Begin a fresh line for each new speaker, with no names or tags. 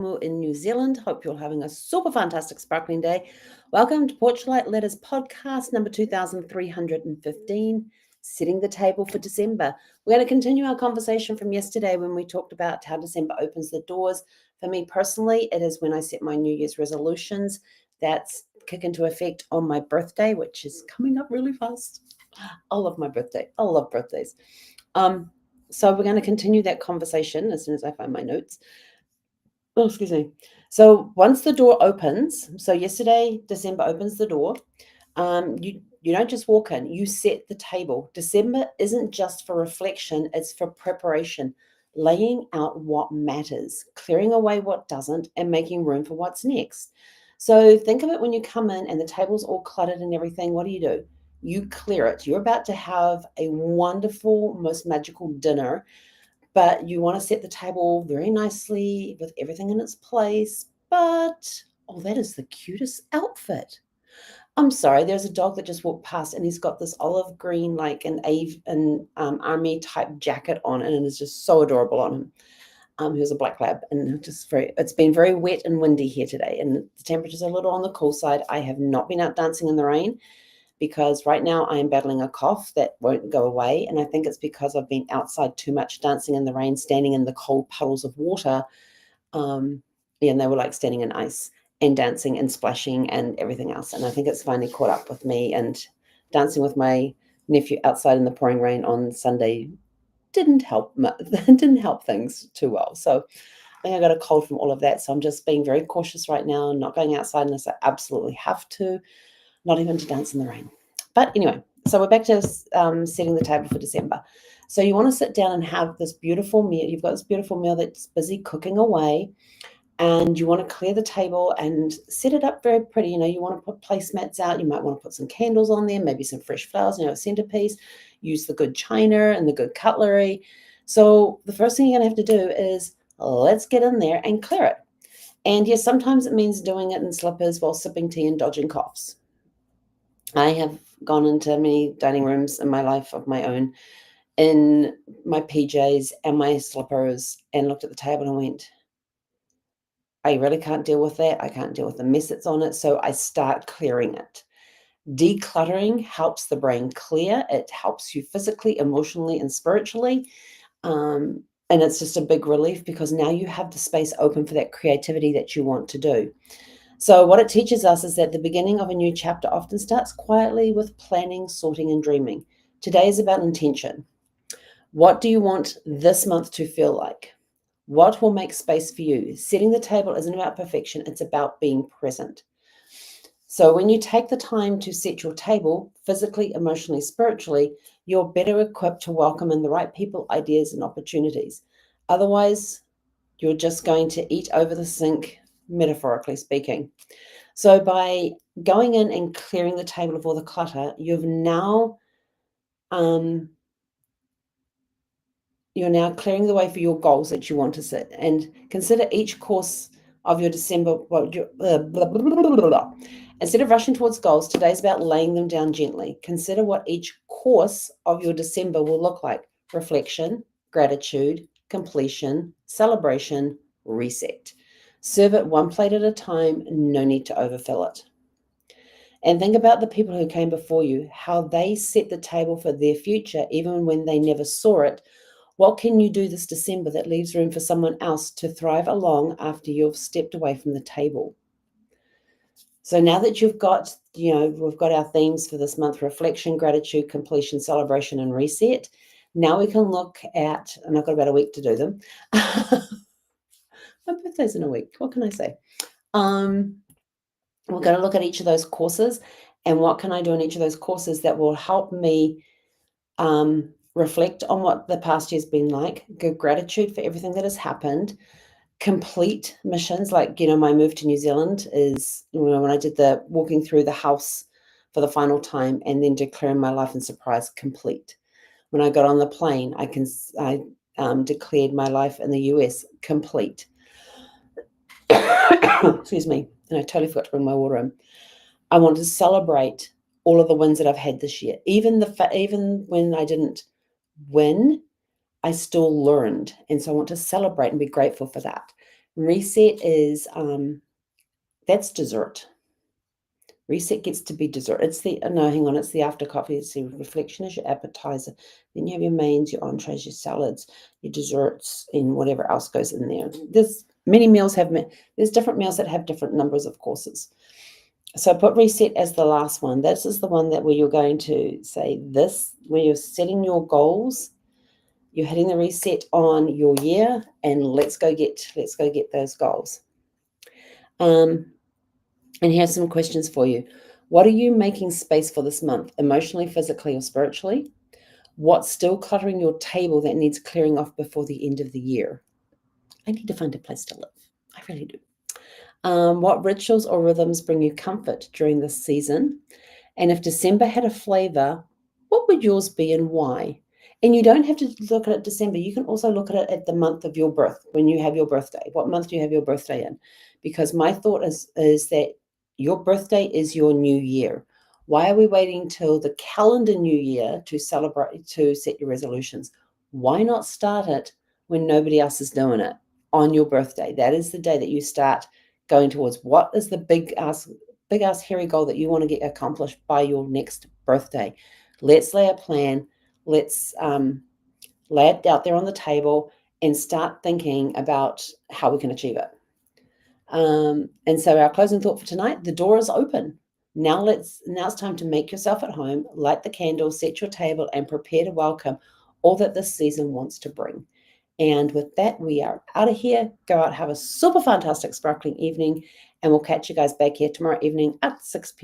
in New Zealand. Hope you're having a super fantastic sparkling day. Welcome to Porchlight Letters podcast number 2315, setting the table for December. We're going to continue our conversation from yesterday when we talked about how December opens the doors. For me personally, it is when I set my New Year's resolutions that kick into effect on my birthday, which is coming up really fast. I love my birthday. I love birthdays. So we're going to continue that conversation as soon as I find my notes. Oh, excuse me. So once the door opens, so yesterday, December opens the door, you don't just walk in, you set the table. December isn't just for reflection, it's for preparation, laying out what matters, clearing away what doesn't, and making room for what's next. So think of it when you come in and the table's all cluttered and everything, what do? You clear it. You're about to have a wonderful, most magical dinner, but you want to set the table very nicely with everything in its place. But, oh, that is the cutest outfit. I'm sorry, there's a dog that just walked past and he's got this olive green, like an army type jacket on, and it is just so adorable on him. He was a black lab, and it's been very wet and windy here today, and the temperature's a little on the cool side. I have not been out dancing in the rain because right now I am battling a cough that won't go away. And I think it's because I've been outside too much, dancing in the rain, standing in the cold puddles of water. And they were like standing in ice and dancing and splashing and everything else. And I think it's finally caught up with me, and dancing with my nephew outside in the pouring rain on Sunday didn't help things too well. So I think I got a cold from all of that. So I'm just being very cautious right now, not going outside unless I absolutely have to, not even to dance in the rain. But anyway, so we're back to setting the table for December. So you want to sit down and have this beautiful meal. You've got this beautiful meal that's busy cooking away, and you want to clear the table and set it up very pretty. You want to put placemats out. You might want to put some candles on there, maybe some fresh flowers, a centerpiece. Use the good china and the good cutlery. So the first thing you're going to have to do is let's get in there and clear it. And yes, sometimes it means doing it in slippers while sipping tea and dodging coughs. I have gone into many dining rooms in my life of my own in my PJs and my slippers and looked at the table and went, I really can't deal with that. I can't deal with the mess that's on it. So I start clearing it. Decluttering helps the brain clear. It helps you physically, emotionally, and spiritually. And it's just a big relief because now you have the space open for that creativity that you want to do. So what it teaches us is that the beginning of a new chapter often starts quietly with planning, sorting, and dreaming. Today is about intention. What do you want this month to feel like? What will make space for you? Setting the table isn't about perfection, it's about being present. So when you take the time to set your table, physically, emotionally, spiritually, you're better equipped to welcome in the right people, ideas, and opportunities. Otherwise, you're just going to eat over the sink, metaphorically speaking. So by going in and clearing the table of all the clutter, you're now clearing the way for your goals that you want to set. And consider each course of your December. Instead of rushing towards goals, today's about laying them down gently. Consider what each course of your December will look like: reflection, gratitude, completion, celebration, reset. Serve it one plate at a time, no need to overfill it. And think about the people who came before you, how they set the table for their future, even when they never saw it. What can you do this December that leaves room for someone else to thrive along after you've stepped away from the table? So now that you've got, we've got our themes for this month: reflection, gratitude, completion, celebration, and reset. Now we can look at, and I've got about a week to do them. My birthday's in a week. What can I say? We're going to look at each of those courses and what can I do in each of those courses that will help me reflect on what the past year's been like, give gratitude for everything that has happened, complete missions. Like, my move to New Zealand is, when I did the walking through the house for the final time and then declaring my life and surprise complete. When I got on the plane, I declared my life in the US complete. Excuse me. And I totally forgot to bring my water in. I want to celebrate all of the wins that I've had this year. Even when I didn't win, I still learned. And so I want to celebrate and be grateful for that. Reset is, that's dessert. Reset gets to be dessert. It's the, no, hang on, it's the after coffee. It's the reflection is your appetizer. Then you have your mains, your entrees, your salads, your desserts, and whatever else goes in there. There's many meals have, there's different meals that have different numbers of courses. So put reset as the last one. This is the one that where you're going to say this, where you're setting your goals. You're hitting the reset on your year, and let's go get those goals. And here's some questions for you. What are you making space for this month, emotionally, physically, or spiritually? What's still cluttering your table that needs clearing off before the end of the year? I need to find a place to live. I really do. What rituals or rhythms bring you comfort during this season? And if December had a flavor, what would yours be and why? And you don't have to look at it December. You can also look at it at the month of your birth, when you have your birthday. What month do you have your birthday in? Because my thought is that your birthday is your new year. Why are we waiting till the calendar new year to celebrate, to set your resolutions? Why not start it when nobody else is doing it on your birthday? That is the day that you start going towards what is the big ass hairy goal that you want to get accomplished by your next birthday. Let's lay a plan. Let's lay it out there on the table and start thinking about how we can achieve it. And so our closing thought for tonight, the door is open. Now it's time to make yourself at home, light the candle, set your table, and prepare to welcome all that this season wants to bring. And with that, we are out of here. Go out, have a super fantastic sparkling evening, and we'll catch you guys back here tomorrow evening at 6 p.m.